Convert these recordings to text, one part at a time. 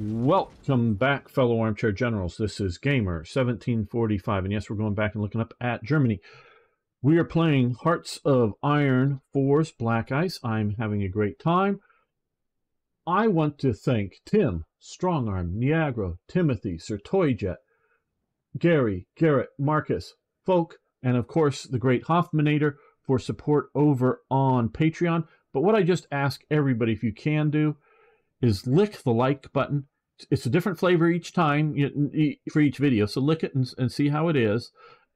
Welcome back, fellow armchair generals. This is Gamer 1745, and yes, we're going back and looking up at Germany. We are playing Hearts of Iron 4's Black Ice. I'm having a great time. I want to thank Tim, Strongarm, Niagara, Timothy, Sir Toyjet, Gary, Garrett, Marcus, Folk, and of course the great Hoffmanator for support over on Patreon. But what I just ask everybody, if you can do, is lick the like button. It's a different flavor each time for each video, so lick it and see how it is.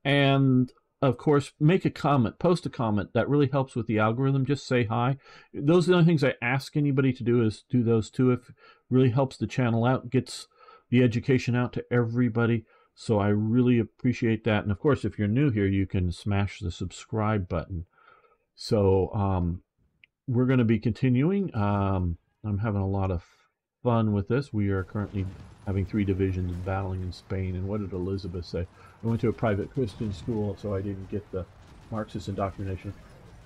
And of course, make a comment, post a comment. That really helps with the algorithm. Just say hi. Those are the only things I ask anybody to do, is do those two. It really helps the channel out, gets the education out to everybody. So I really appreciate that. And of course, if you're new here, you can smash the subscribe button. So we're going to be continuing. I'm having a lot of fun with this. We are currently having 3 divisions battling in Spain. And what did Elizabeth say? I went to a private Christian school, so I didn't get the Marxist indoctrination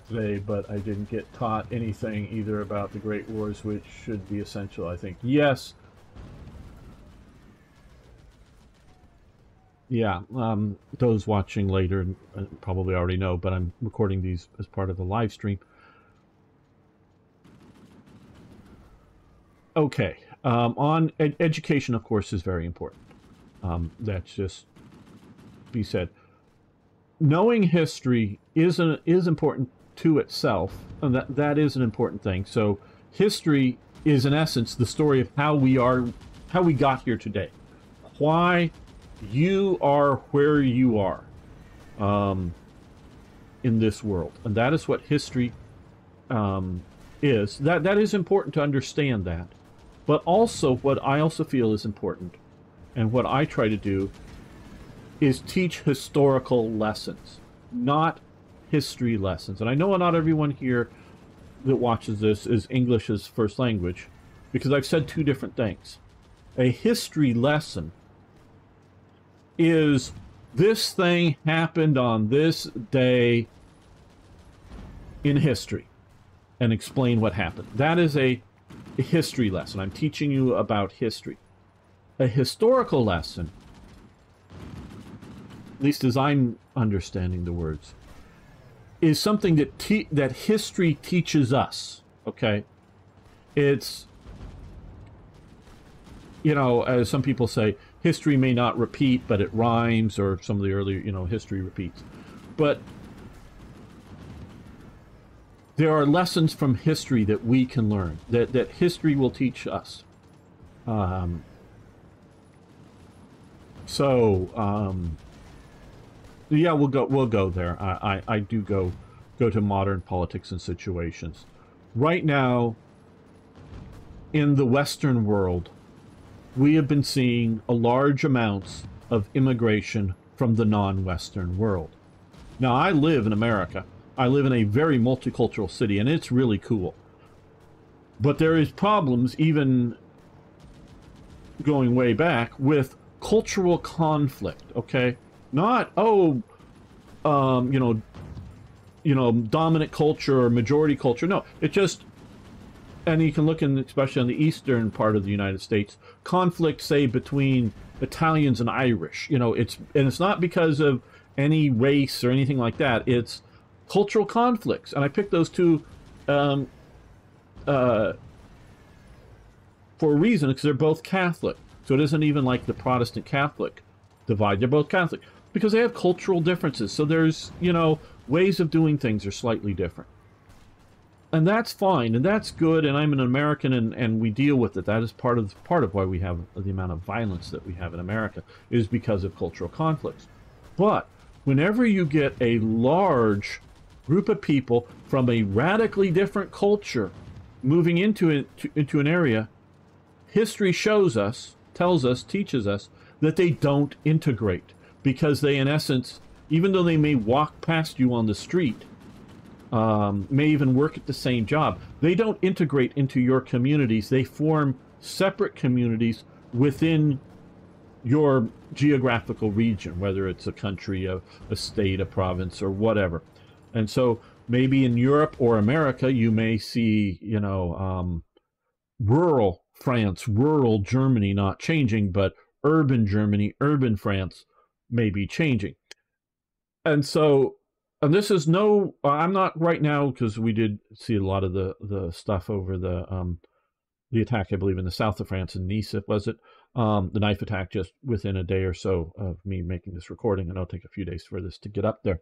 today, but I didn't get taught anything either about the Great Wars, which should be essential, I think. Yes. Yeah, those watching later probably already know, but I'm recording these as part of the live stream. Okay, on education, of course, is very important. That's just be said. Knowing history is important to itself, and that is an important thing. So history is, in essence, the story of how we got here today, why you are where you are in this world, and that is what history is. That is important to understand that. But also, what I also feel is important, and what I try to do, is teach historical lessons, not history lessons. And I know not everyone here that watches this is English as first language, because I've said 2 different things. A history lesson is, this thing happened on this day in history, and explain what happened. That is a history lesson. I'm teaching you about history. A historical lesson, at least as I'm understanding the words, is something that history teaches us. Okay, it's, you know, as some people say, history may not repeat, but it rhymes, or some of the earlier, you know, history repeats. But there are lessons from history that we can learn, that history will teach us. Yeah, we'll go there. I do go to modern politics and situations. Right now, in the Western world, we have been seeing a large amounts of immigration from the non-Western world. Now, I live in America. I live in a very multicultural city, and it's really cool. But there is problems, even going way back, with cultural conflict. Okay, not you know, dominant culture or majority culture. No, it just, and you can look in, especially on the eastern part of the United States, conflict, say, between Italians and Irish. You know, it's not because of any race or anything like that. It's cultural conflicts, and I picked those 2 for a reason, because they're both Catholic. So it isn't even like the Protestant Catholic divide. They're both Catholic because they have cultural differences. So there's, you know, ways of doing things are slightly different, and that's fine, and that's good. And I'm an American, and we deal with it. That is part of why we have the amount of violence that we have in America, is because of cultural conflicts. But whenever you get a large group of people from a radically different culture moving into an area, history shows us, tells us, teaches us that they don't integrate, because they, in essence, even though they may walk past you on the street, may even work at the same job, they don't integrate into your communities. They form separate communities within your geographical region, whether it's a country, a state, a province, or whatever. And so maybe in Europe or America, you may see, you know, rural France, rural Germany not changing, but urban Germany, urban France may be changing. And so, and this is no, I'm not right now, because we did see a lot of the stuff over the attack, I believe, in the south of France, in Nice, was it? The knife attack just within a day or so of me making this recording, and it'll take a few days for this to get up there.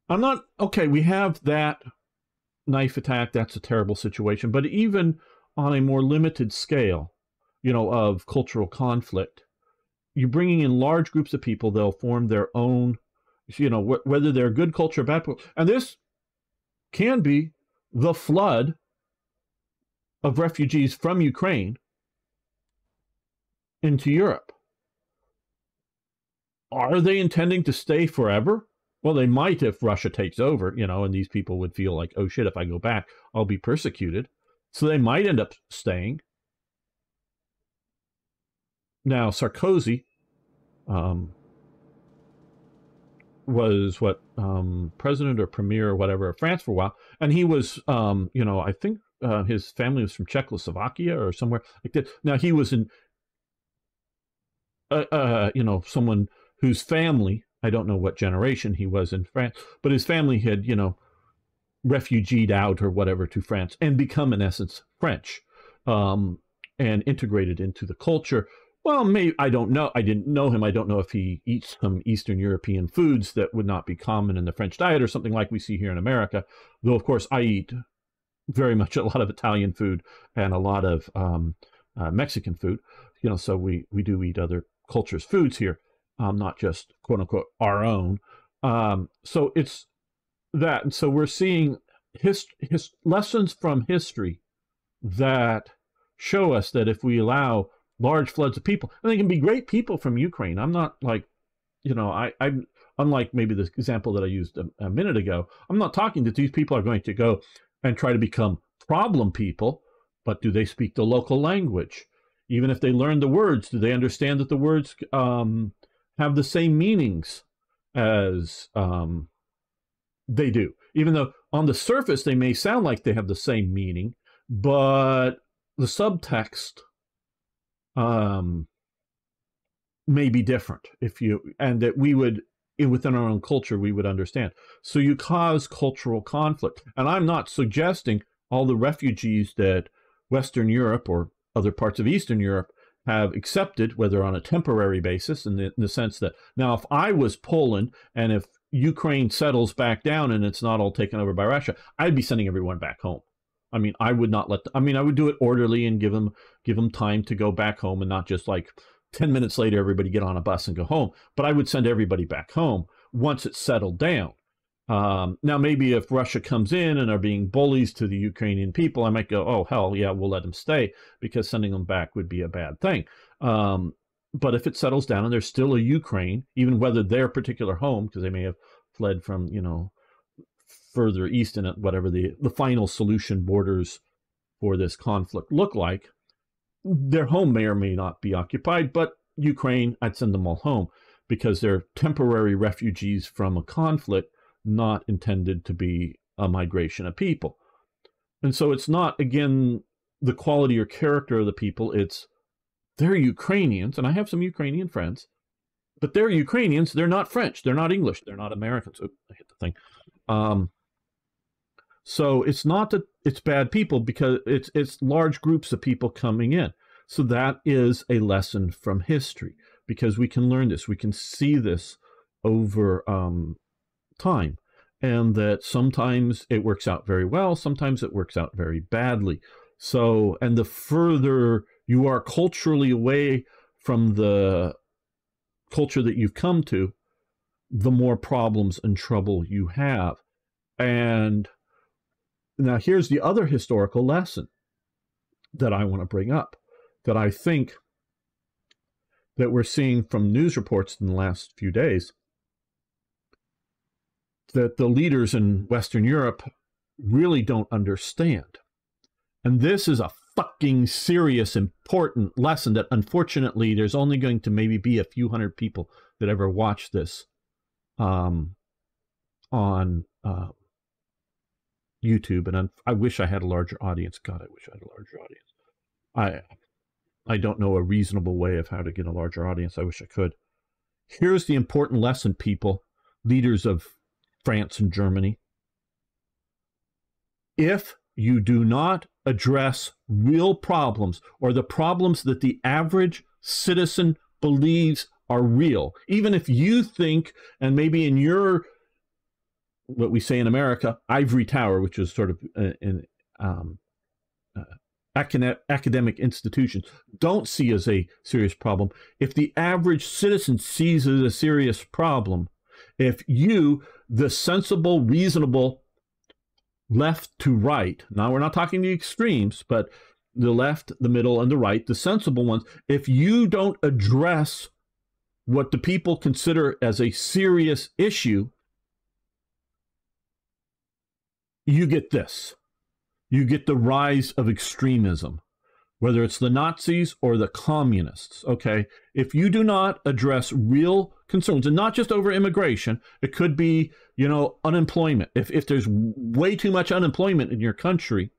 I'm not, okay, we have that knife attack, that's a terrible situation, but even on a more limited scale, you know, of cultural conflict, you're bringing in large groups of people, they'll form their own, you know, whether they're good culture or bad, and this can be the flood of refugees from Ukraine into Europe. Are they intending to stay forever? Well, they might if Russia takes over, you know, and these people would feel like, oh shit, if I go back, I'll be persecuted. So they might end up staying. Now, Sarkozy was president or premier or whatever of France for a while, and he was, you know, I think his family was from Czechoslovakia or somewhere like that. Now he was in, you know, someone whose family, I don't know what generation he was in France, but his family had, you know, refugeed out or whatever to France and become, in essence, French, and integrated into the culture. Well, maybe, I don't know. I didn't know him. I don't know if he eats some Eastern European foods that would not be common in the French diet or something like we see here in America. Though, of course, I eat very much a lot of Italian food and a lot of Mexican food. You know, so we do eat other cultures' foods here, not just quote unquote our own. So it's that, and so we're seeing lessons from history that show us that if we allow large floods of people, and they can be great people from Ukraine. I'm not like, you know, I'm unlike maybe the example that I used a minute ago. I'm not talking that these people are going to go and try to become problem people, but do they speak the local language? Even if they learn the words, do they understand that the words have the same meanings as they do? Even though on the surface they may sound like they have the same meaning, but the subtext may be different, and that we would, within our own culture, we would understand. So you cause cultural conflict. And I'm not suggesting all the refugees that Western Europe or other parts of Eastern Europe have accepted, whether on a temporary basis, in the sense that now if I was Poland and if Ukraine settles back down and it's not all taken over by Russia, I'd be sending everyone back home. I mean, I would not I would do it orderly and give them time to go back home, and not just like 10 minutes later, everybody get on a bus and go home. But I would send everybody back home once it's settled down. Now, maybe if Russia comes in and are being bullies to the Ukrainian people, I might go, oh, hell yeah, we'll let them stay, because sending them back would be a bad thing. But if it settles down and there's still a Ukraine, even whether their particular home, because they may have fled from, you know, further east in it, whatever the final solution borders for this conflict look like, their home may or may not be occupied, but Ukraine, I'd send them all home, because they're temporary refugees from a conflict, not intended to be a migration of people. And so it's not, again, the quality or character of the people, it's they're Ukrainians, and I have some Ukrainian friends, but they're Ukrainians, they're not French, they're not English, they're not Americans. Oops, I hit the thing. So it's not that it's bad people, because it's large groups of people coming in. So that is a lesson from history, because we can learn this, we can see this over time, and that sometimes it works out very well, sometimes it works out very badly. So, and the further you are culturally away from the culture that you've come to, the more problems and trouble you have. And now here's the other historical lesson that I want to bring up, that I think that we're seeing from news reports in the last few days, that the leaders in Western Europe really don't understand. And this is a fucking serious, important lesson that unfortunately there's only going to maybe be a few hundred people that ever watch this on YouTube, and I wish I had a larger audience. God, I wish I had a larger audience. I don't know a reasonable way of how to get a larger audience. I wish I could. Here's the important lesson, people, leaders of France and Germany. If you do not address real problems, or the problems that the average citizen believes are real, even if you think, and maybe in your, what we say in America, ivory tower, which is sort of an academic institutions, don't see as a serious problem. If the average citizen sees it as a serious problem, if you, the sensible, reasonable left to right, now we're not talking the extremes, but the left, the middle, and the right, the sensible ones, if you don't address what the people consider as a serious issue, you get this. You get the rise of extremism, whether it's the Nazis or the communists, okay? If you do not address real concerns, and not just over immigration, it could be, you know, unemployment. If there's way too much unemployment in your country,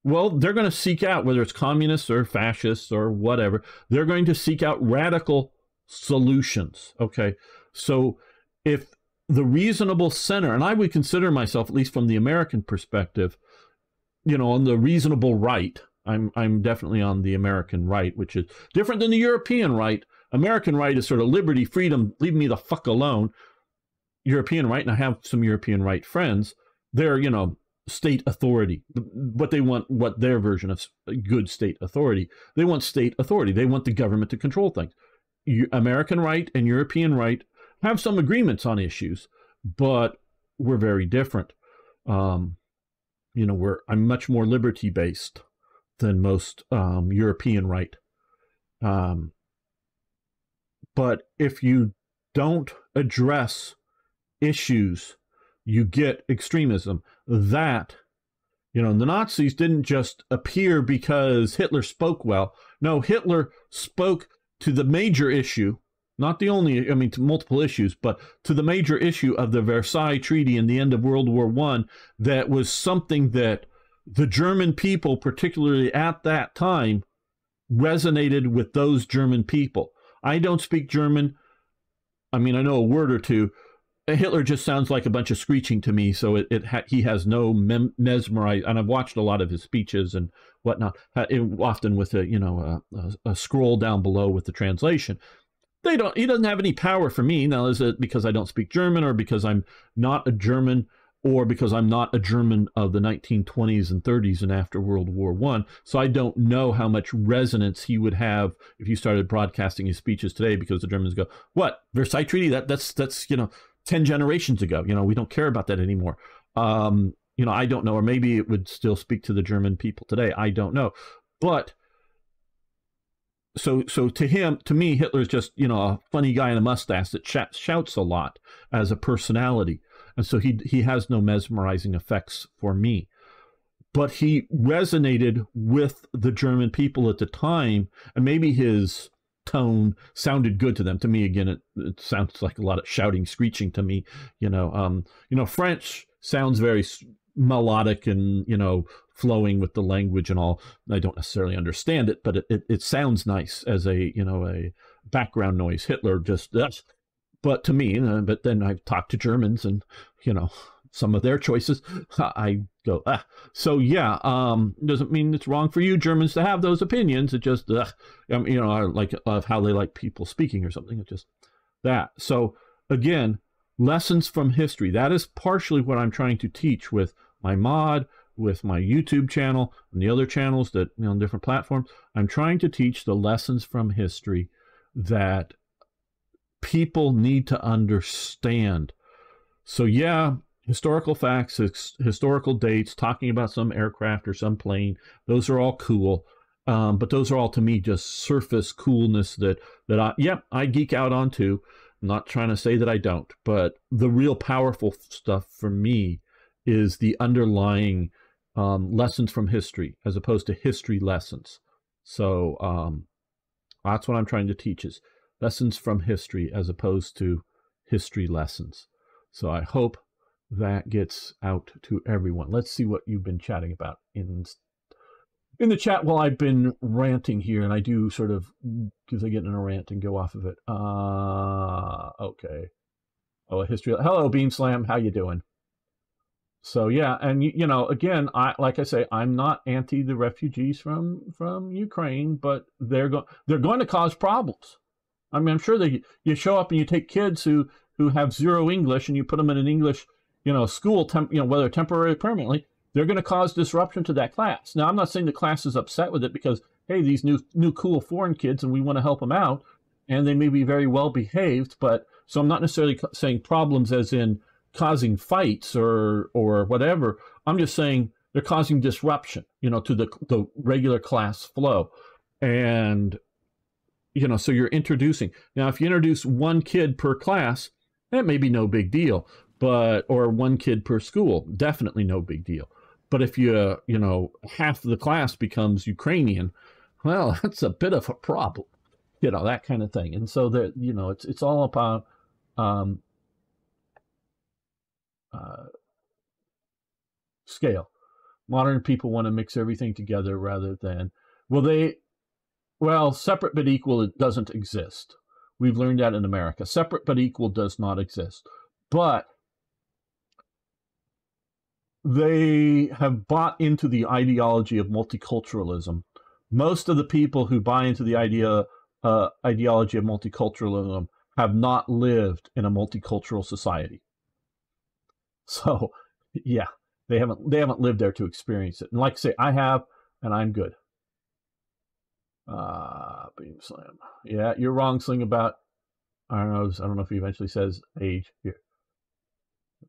well, they're going to seek out, whether it's communists or fascists or whatever, they're going to seek out radical solutions, okay? So if the reasonable center, and I would consider myself, at least from the American perspective, you know, on the reasonable right. I'm definitely on the American right, which is different than the European right. American right is sort of liberty, freedom, leave me the fuck alone. European right, and I have some European right friends, they're, you know, state authority. What they want, what their version of good state authority, they want state authority. They want the government to control things. American right and European right have some agreements on issues, but we're very different. You know, I'm much more liberty-based than most European right. But if you don't address issues, you get extremism. That, you know, the Nazis didn't just appear because Hitler spoke well. No, Hitler spoke to the major issue, not the only, I mean, to multiple issues, but to the major issue of the Versailles Treaty and the end of World War I, that was something that the German people, particularly at that time, resonated with those German people. I don't speak German. I mean, I know a word or two. Hitler just sounds like a bunch of screeching to me, so he has no mesmerized, and I've watched a lot of his speeches and whatnot, often with a, you know, a scroll down below with the translation. He doesn't have any power for me. Now, is it because I don't speak German, or because I'm not a German, or because I'm not a German of the 1920s and 30s and after World War I? So I don't know how much resonance he would have if you started broadcasting his speeches today, because the Germans go, what, Versailles Treaty? That's, you know, 10 generations ago. You know, we don't care about that anymore. You know, I don't know, or maybe it would still speak to the German people today. I don't know. But so to me, Hitler's just, you know, a funny guy in a mustache that shouts a lot as a personality. And so he has no mesmerizing effects for me. But he resonated with the German people at the time, and maybe his tone sounded good to them. To me, again, it sounds like a lot of shouting, screeching to me. You know, French sounds very melodic and, you know, flowing with the language and all. I don't necessarily understand it, but it sounds nice as a, you know, a background noise. Hitler just, but to me, but then I've talked to Germans, and, you know, some of their choices, I go, So yeah, doesn't mean it's wrong for you Germans to have those opinions. It just, you know, I like of how they like people speaking or something. It's just that. So again, lessons from history. That is partially what I'm trying to teach with my mod, with my YouTube channel, and the other channels that, you know, on different platforms. I'm trying to teach the lessons from history that people need to understand. So yeah, historical facts, historical dates, talking about some aircraft or some plane, those are all cool. But those are all, to me, just surface coolness that I geek out on too. I'm not trying to say that I don't, but the real powerful stuff for me is the underlying lessons from history, as opposed to history lessons. So that's what I'm trying to teach, is lessons from history as opposed to history lessons. So I hope that gets out to everyone. Let's see what you've been chatting about in the chat while I've been ranting here, and I do sort of, because I get in a rant and go off of it. Okay. Oh, a history. Hello, Bean Slam. How you doing? So yeah, and you know, again, like I say, I'm not anti the refugees from Ukraine, but they're going to cause problems. I mean, I'm sure you show up and you take kids who have zero English and you put them in an English, school, whether temporarily or permanently, they're going to cause disruption to that class. Now, I'm not saying the class is upset with it because, hey, these new cool foreign kids and we want to help them out, and they may be very well behaved, but so I'm not necessarily saying problems as in causing fights or whatever. I'm just saying they're causing disruption, to the regular class flow. And, so you're introducing. Now, if you introduce one kid per class, that may be no big deal, or one kid per school, definitely no big deal. But if half of the class becomes Ukrainian, well, that's a bit of a problem, that kind of thing. And so that, it's all about, scale. Modern people want to mix everything together rather than, separate but equal, it doesn't exist. We've learned that in America. Separate but equal does not exist. But they have bought into the ideology of multiculturalism. Most of the people who buy into the ideology of multiculturalism have not lived in a multicultural society. So, yeah, they haven't lived there to experience it. And like I say, I have, and I'm good. Beam Slam. Yeah, you're wrong, Sling, about, I don't know if he eventually says age here.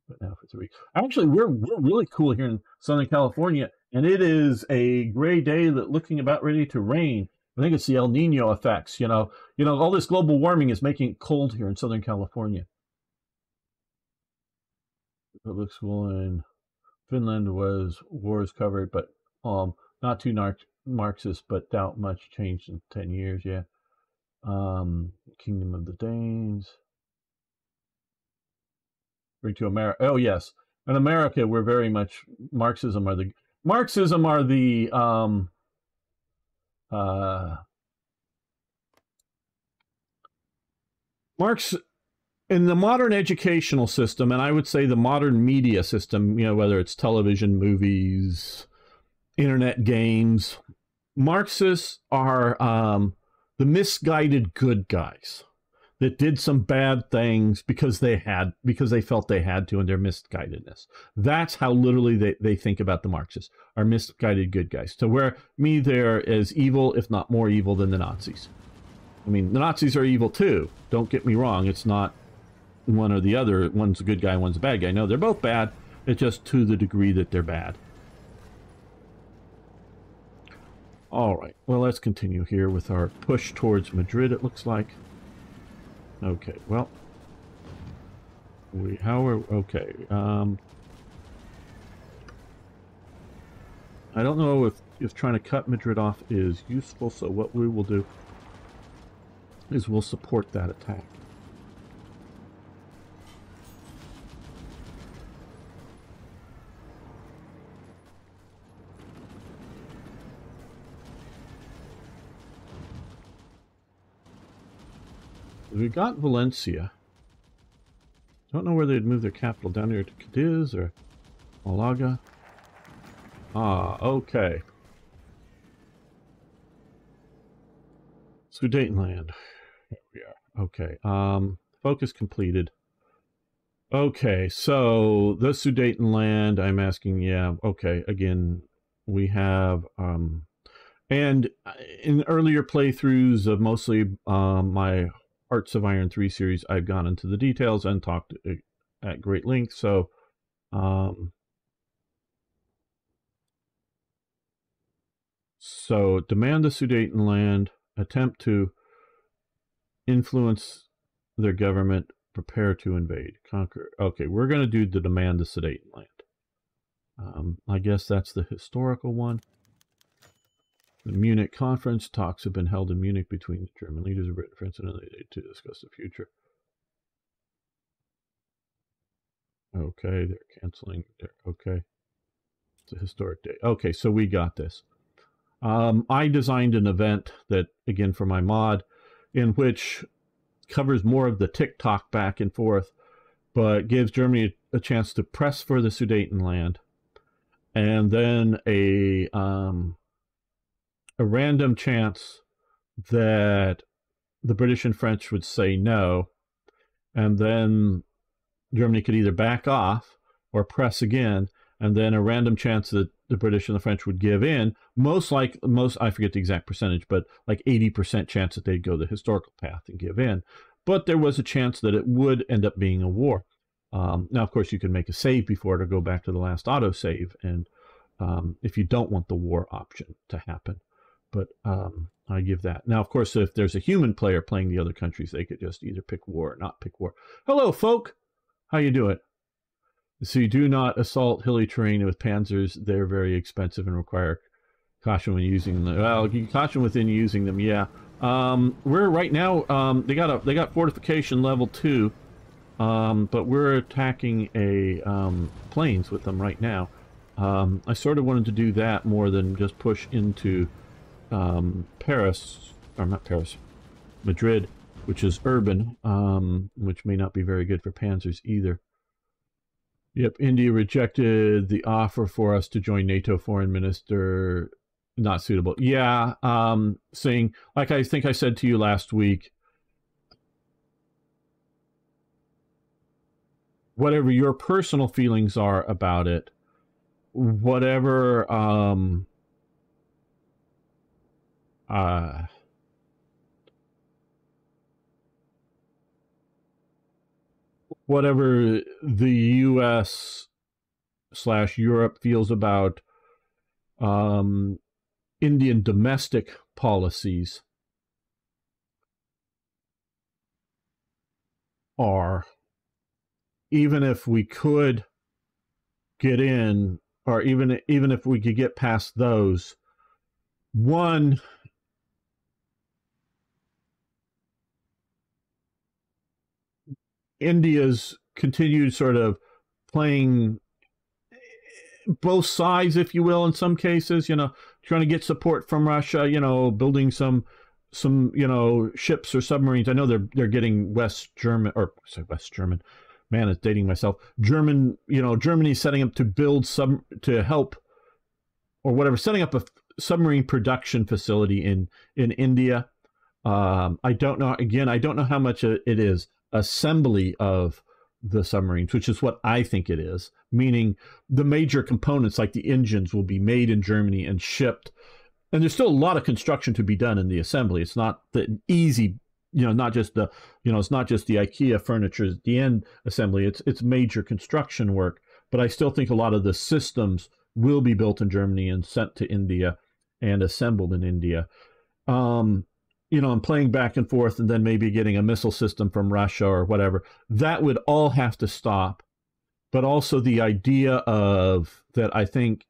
But now for 3 weeks. Actually, we're really cool here in Southern California, and it is a gray day that looking about ready to rain. I think it's the El Nino effects. All this global warming is making it cold here in Southern California. Public school in Finland wars covered, but not too Marxist, but doubt much changed in 10 years. Yeah. Kingdom of the Danes. Bring to America. Oh yes, in America we're very much Marxism are the Marx in the modern educational system, and I would say the modern media system, whether it's television, movies, internet games, Marxists are the misguided good guys that did some bad things because they felt they had to in their misguidedness. That's how literally they think about the Marxists, are misguided good guys. To where they're as evil, if not more evil, than the Nazis. I mean, the Nazis are evil too. Don't get me wrong. It's not one or the other. One's a good guy, one's a bad guy. No, they're both bad. It's just to the degree that they're bad. All right. Well, let's continue here with our push towards Madrid, it looks like. Okay, well, okay. I don't know if trying to cut Madrid off is useful, so what we will do is we'll support that attack. We got Valencia. Don't know where they'd move their capital, down here to Cadiz or Malaga. Ah, okay. Sudetenland. There we are. Okay. Focus completed. Okay, so the Sudetenland, I'm asking, yeah, okay, again, we have, and in earlier playthroughs of mostly my Hearts of Iron 3 series, I've gone into the details and talked at great length, so demand the Sudetenland, attempt to influence their government, prepare to invade, conquer. Okay, we're going to do the demand the Sudetenland. I guess that's the historical one. The Munich conference, talks have been held in Munich between the German leaders of Britain, France, and Italy to discuss the future. Okay, they're canceling. Okay, it's a historic day. Okay, so we got this. I designed an event that, again, for my mod, in which covers more of the tick-tock back and forth, but gives Germany a chance to press for the Sudetenland, and then a random chance that the British and French would say no, and then Germany could either back off or press again, and then a random chance that the British and the French would give in. Most, I forget the exact percentage, but like 80% chance that they'd go the historical path and give in. But there was a chance that it would end up being a war. Now, of course, you can make a save before it or go back to the last autosave, and if you don't want the war option to happen. But I give that. Now, of course, if there's a human player playing the other countries, they could just either pick war or not pick war. Hello, folk. How you doing? So you do not assault hilly terrain with panzers. They're very expensive and require caution when using them. Well, caution within using them, yeah. We're right now, they got fortification level 2, but we're attacking a planes with them right now. I sort of wanted to do that more than just push into Paris, or not Paris, Madrid, which is urban, which may not be very good for panzers either. Yep, India rejected the offer for us to join NATO. Foreign Minister, not suitable. Yeah, saying, like I think I said to you last week, whatever your personal feelings are about it, whatever whatever the US/Europe feels about Indian domestic policies are, even if we could get in, or even if we could get past those, one, India's continued sort of playing both sides, if you will, in some cases, you know, trying to get support from Russia, you know, building some you know, ships or submarines. I know they're getting West German, or sorry, West German, man, it's dating myself. German, you know, Germany's setting up to build to help, or whatever, setting up a submarine production facility in India. I don't know, again, I don't know how much it is assembly of the submarines, which is what I think it is, meaning the major components like the engines will be made in Germany and shipped. And there's still a lot of construction to be done in the assembly. It's not the easy, you know, not just the, you know, it's not just the IKEA furniture at the end assembly. It's major construction work. But I still think a lot of the systems will be built in Germany and sent to India and assembled in India. You know, and playing back and forth and then maybe getting a missile system from Russia or whatever, that would all have to stop. But also the idea of that, I think